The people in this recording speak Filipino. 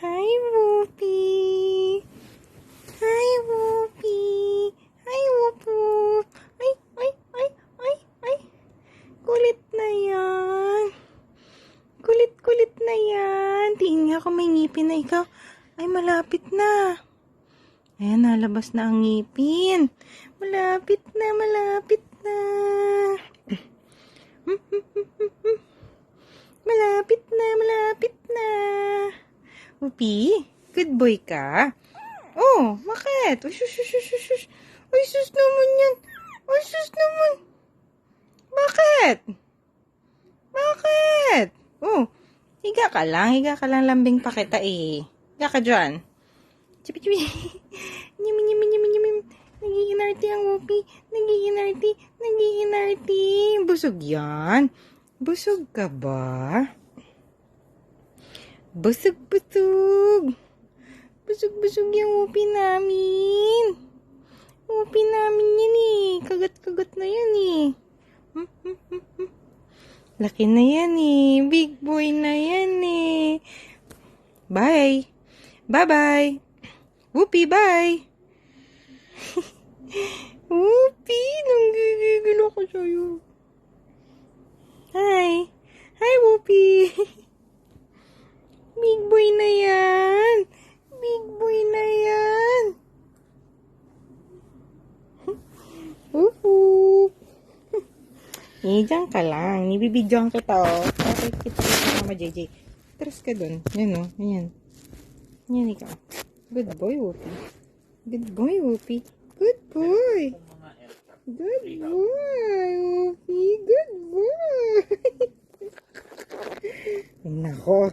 Hi, Hoopi. Hi, Hoopi. Hi, Whoop Whoop. Ay, ay, ay, ay, ay. Kulit na yan. Kulit-kulit na yan. Tingin nga kung may ngipin na ikaw. Ay, malapit na. Ayan, nalabas na ang ngipin. Malapit na, malapit na. Malapit na, malapit na. Hoopi, good boy ka? Oh, bakit? Uy, shush, shush, shush, shush. Uy, sus naman yan. Uy, sus naman. Bakit? Bakit? Oh, higa ka lang. Higa ka lang, lambing pa kita eh. Higa ka dyan. Chipi, chipi. Nyami, nyami, nyami, nyami. Nag-iinarty ang Hoopi. Nag-iinarty. Nag-iinarty. Busog yan. Busog ka ba? Busog, busog. Busog-busog yung Hoopi namin. Hoopi namin yan eh. Kagat-kagat na yan eh. Laki na yan eh. Big boy na yan eh. Bye. Bye-bye. Hoopi, bye. Hoopi, nanggigigil ako sa'yo. Hi. Hi, Hoopi. Big boy na yan. Big boy na yan. Woohoo. Diyan ka lang. Nibibidyoan kita oh. Okay, kita Mama JJ. Tres ka dun. Yan oh. Ayan. Yan ikaw. Good boy, Hoopi. Good boy, Hoopi. Good boy. Good boy, Hoopi. Good boy. Nako.